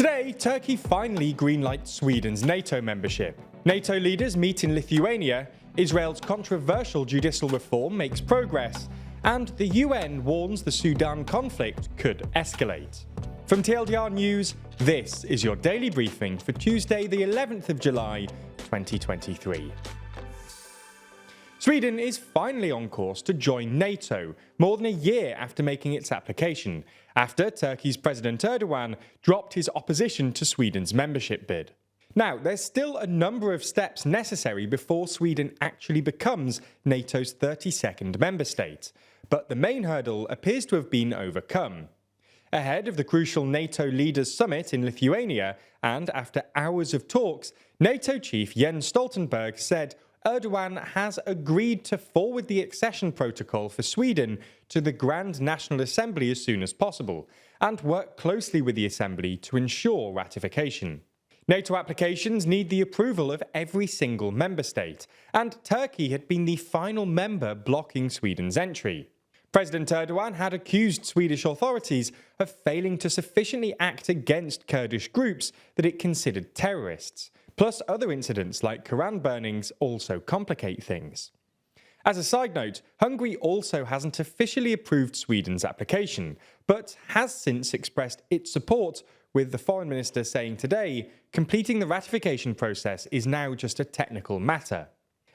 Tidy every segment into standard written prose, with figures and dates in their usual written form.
Today, Turkey finally greenlights Sweden's NATO membership. NATO leaders meet in Lithuania, Israel's controversial judicial reform makes progress, and the UN warns the Sudan conflict could escalate. From TLDR News, this is your daily briefing for Tuesday, the 11th of July, 2023. Sweden is finally on course to join NATO, more than a year after making its application, after Turkey's President Erdogan dropped his opposition to Sweden's membership bid. Now, there's still a number of steps necessary before Sweden actually becomes NATO's 32nd member state, but the main hurdle appears to have been overcome. Ahead of the crucial NATO leaders summit in Lithuania, and after hours of talks, NATO chief Jens Stoltenberg said Erdogan has agreed to forward the accession protocol for Sweden to the Grand National Assembly as soon as possible, and work closely with the Assembly to ensure ratification. NATO applications need the approval of every single member state, and Turkey had been the final member blocking Sweden's entry. President Erdogan had accused Swedish authorities of failing to sufficiently act against Kurdish groups that it considered terrorists. Plus, other incidents like Quran burnings also complicate things. As a side note, Hungary also hasn't officially approved Sweden's application, but has since expressed its support, with the foreign minister saying today, completing the ratification process is now just a technical matter.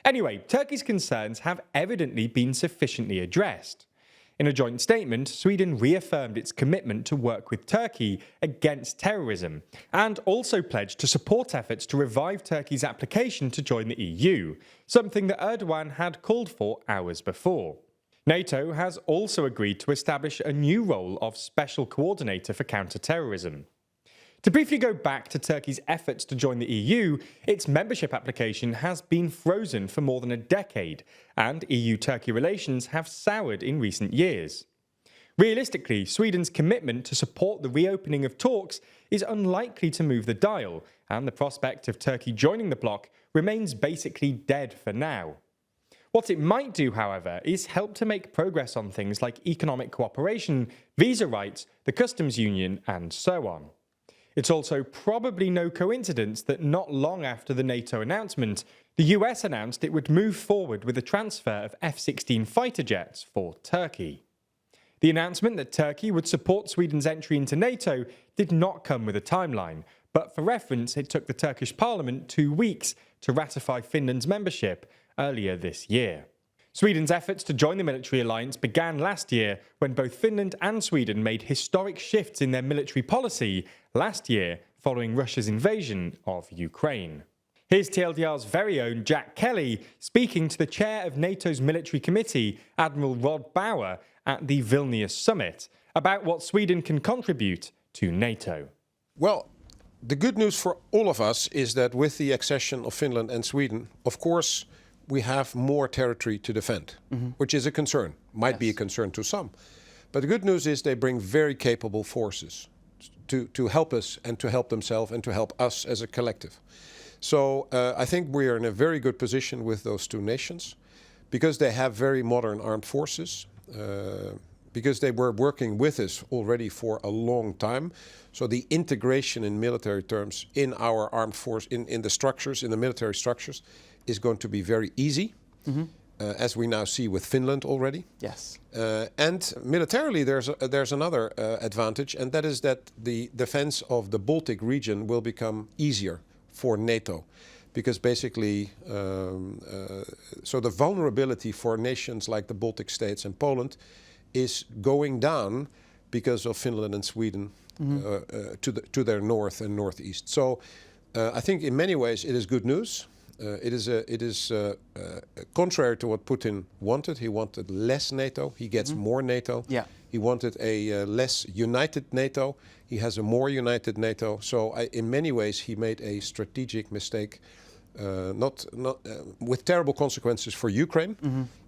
Anyway, Turkey's concerns have evidently been sufficiently addressed. In a joint statement, Sweden reaffirmed its commitment to work with Turkey against terrorism, and also pledged to support efforts to revive Turkey's application to join the EU, something that Erdogan had called for hours before. NATO has also agreed to establish a new role of Special Coordinator for Counter-Terrorism. To briefly go back to Turkey's efforts to join the EU, its membership application has been frozen for more than a decade, and EU-Turkey relations have soured in recent years. Realistically, Sweden's commitment to support the reopening of talks is unlikely to move the dial, and the prospect of Turkey joining the bloc remains basically dead for now. What it might do, however, is help to make progress on things like economic cooperation, visa rights, the customs union, and so on. It's also probably no coincidence that not long after the NATO announcement, the US announced it would move forward with the transfer of F-16 fighter jets for Turkey. The announcement that Turkey would support Sweden's entry into NATO did not come with a timeline, but for reference, it took the Turkish parliament 2 weeks to ratify Finland's membership earlier this year. Sweden's efforts to join the military alliance began last year when both Finland and Sweden made historic shifts in their military policy last year following Russia's invasion of Ukraine. Here's TLDR's very own Jack Kelly speaking to the chair of NATO's military committee, Admiral Rod Bauer, at the Vilnius summit about what Sweden can contribute to NATO. Well, the good news for all of us is that with the accession of Finland and Sweden, of course, we have more territory to defend, which is a concern, might be a concern to some. But the good news is they bring very capable forces to help us and to help themselves and to help us as a collective. So I think we are in a very good position with those two nations because they have very modern armed forces, because they were working with us already for a long time. So the integration in military terms in our armed force, in the structures, in the military structures, is going to be very easy, as we now see with Finland already. Yes. And militarily, there's another advantage, and that is that the defense of the Baltic region will become easier for NATO, because basically, so the vulnerability for nations like the Baltic states and Poland is going down because of Finland and Sweden to their north and northeast. So I think in many ways it is good news. It is contrary to what Putin wanted. He wanted less NATO. He gets more NATO. Yeah. He wanted a less united NATO. He has a more united NATO. So in many ways, he made a strategic mistake, not with terrible consequences for Ukraine.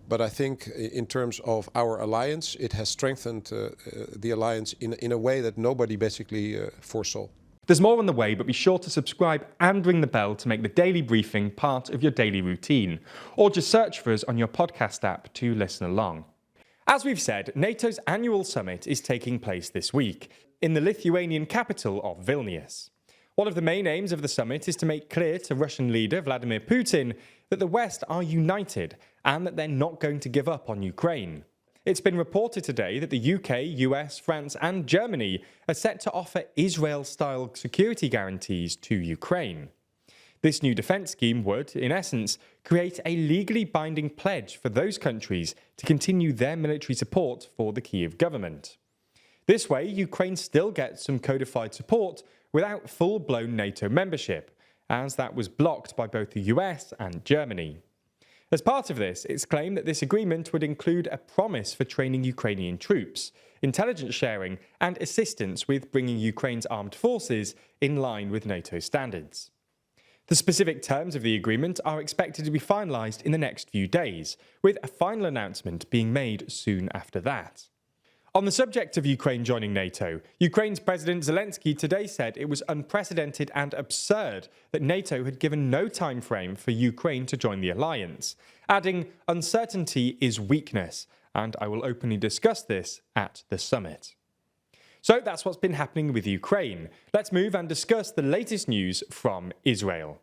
But I think in terms of our alliance, it has strengthened the alliance in a way that nobody basically foresaw. There's more on the way, but be sure to subscribe and ring the bell to make the daily briefing part of your daily routine, or just search for us on your podcast app to listen along. As we've said, NATO's annual summit is taking place this week. in the Lithuanian capital of Vilnius. One of the main aims of the summit is to make clear to Russian leader Vladimir Putin that the West are united and that they're not going to give up on Ukraine. It's been reported today that the UK, US, France and Germany are set to offer Israel-style security guarantees to Ukraine. This new defence scheme would, in essence, create a legally binding pledge for those countries to continue their military support for the Kyiv government. This way, Ukraine still gets some codified support without full-blown NATO membership, as that was blocked by both the US and Germany. As part of this, it's claimed that this agreement would include a promise for training Ukrainian troops, intelligence sharing, and assistance with bringing Ukraine's armed forces in line with NATO standards. The specific terms of the agreement are expected to be finalised in the next few days, with a final announcement being made soon after that. On the subject of Ukraine joining NATO, Ukraine's President Zelensky today said it was unprecedented and absurd that NATO had given no time frame for Ukraine to join the alliance, adding, "Uncertainty is weakness, and I will openly discuss this at the summit." So that's what's been happening with Ukraine. Let's move and discuss the latest news from Israel.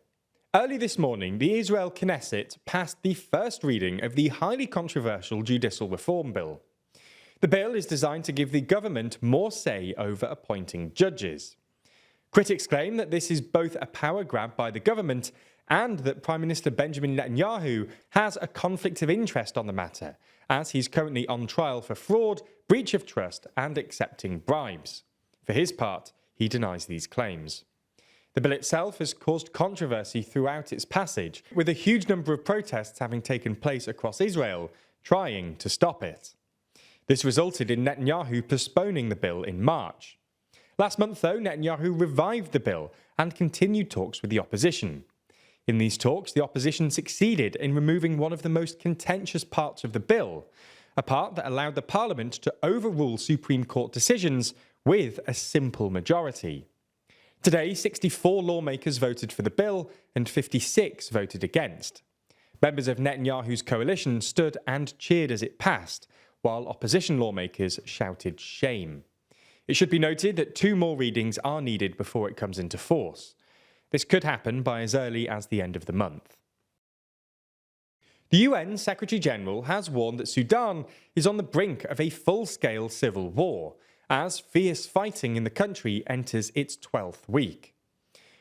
Early this morning, the Israel Knesset passed the first reading of the highly controversial Judicial Reform Bill. The bill is designed to give the government more say over appointing judges. Critics claim that this is both a power grab by the government and that Prime Minister Benjamin Netanyahu has a conflict of interest on the matter, as he's currently on trial for fraud, breach of trust, and accepting bribes. For his part, he denies these claims. The bill itself has caused controversy throughout its passage, with a huge number of protests having taken place across Israel, trying to stop it. This resulted in Netanyahu postponing the bill in March. Last month, though, Netanyahu revived the bill and continued talks with the opposition. In these talks, the opposition succeeded in removing one of the most contentious parts of the bill, a part that allowed the parliament to overrule Supreme Court decisions with a simple majority. Today, 64 lawmakers voted for the bill and 56 voted against. Members of Netanyahu's coalition stood and cheered as it passed, while opposition lawmakers shouted shame. It should be noted that 2 more readings are needed before it comes into force. This could happen by as early as the end of the month. The UN Secretary-General has warned that Sudan is on the brink of a full-scale civil war, as fierce fighting in the country enters its 12th week.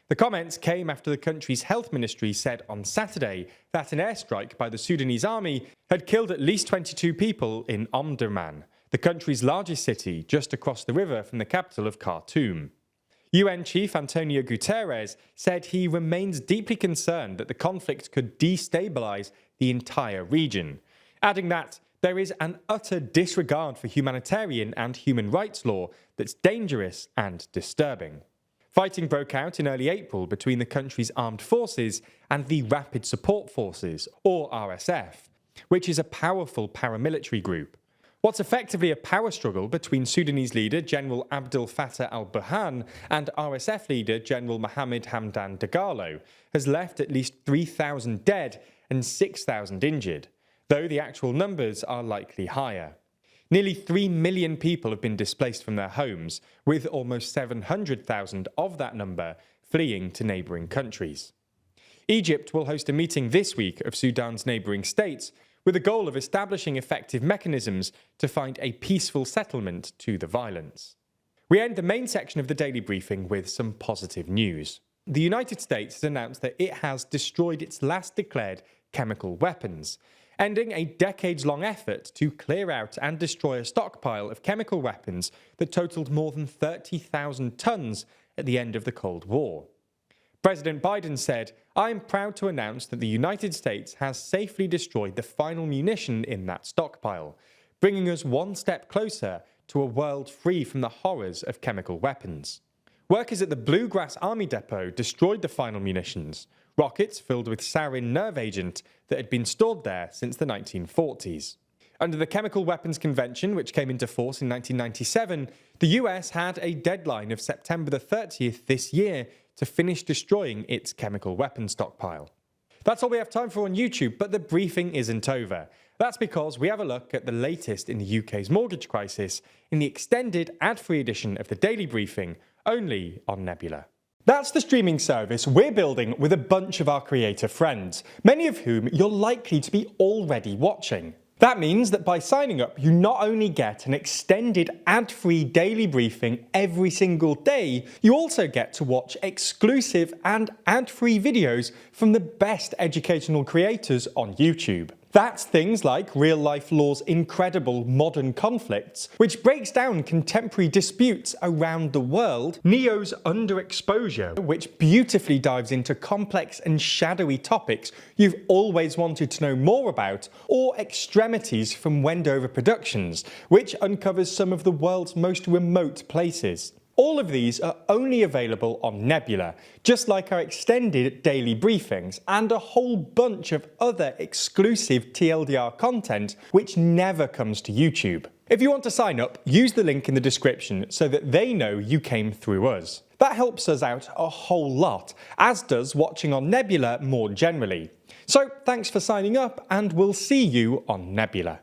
The comments came after the country's health ministry said on Saturday that an airstrike by the Sudanese army had killed at least 22 people in Omdurman, the country's largest city just across the river from the capital of Khartoum. UN Chief Antonio Guterres said he remains deeply concerned that the conflict could destabilise the entire region, adding that there is an utter disregard for humanitarian and human rights law that's dangerous and disturbing. Fighting broke out in early April between the country's armed forces and the Rapid Support Forces, or RSF, which is a powerful paramilitary group. What's effectively a power struggle between Sudanese leader General Abdel Fattah al-Burhan and RSF leader General Mohammed Hamdan Dagalo has left at least 3,000 dead and 6,000 injured, though the actual numbers are likely higher. Nearly 3 million people have been displaced from their homes, with almost 700,000 of that number fleeing to neighbouring countries. Egypt will host a meeting this week of Sudan's neighbouring states with the goal of establishing effective mechanisms to find a peaceful settlement to the violence. We end the main section of the daily briefing with some positive news. The United States has announced that it has destroyed its last declared chemical weapons, ending a decades-long effort to clear out and destroy a stockpile of chemical weapons that totaled more than 30,000 tons at the end of the Cold War. President Biden said, "I am proud to announce that the United States has safely destroyed the final munition in that stockpile, bringing us one step closer to a world free from the horrors of chemical weapons." Workers at the Bluegrass Army Depot destroyed the final munitions, rockets filled with sarin nerve agent that had been stored there since the 1940s. Under the Chemical Weapons Convention, which came into force in 1997, the US had a deadline of September the 30th this year to finish destroying its chemical weapons stockpile. That's all we have time for on YouTube, but the briefing isn't over. That's because we have a look at the latest in the UK's mortgage crisis in the extended ad-free edition of the Daily Briefing, only on Nebula. That's the streaming service we're building with a bunch of our creator friends, many of whom you're likely to be already watching. That means that by signing up, you not only get an extended ad-free daily briefing every single day, you also get to watch exclusive and ad-free videos from the best educational creators on YouTube. That's things like Real Life Law's incredible Modern Conflicts, which breaks down contemporary disputes around the world, Neo's Underexposure, which beautifully dives into complex and shadowy topics you've always wanted to know more about, or Extremities from Wendover Productions, which uncovers some of the world's most remote places. All of these are only available on Nebula, just like our extended daily briefings and a whole bunch of other exclusive TLDR content which never comes to YouTube. If you want to sign up, use the link in the description so that they know you came through us. That helps us out a whole lot, as does watching on Nebula more generally. So thanks for signing up, and we'll see you on Nebula.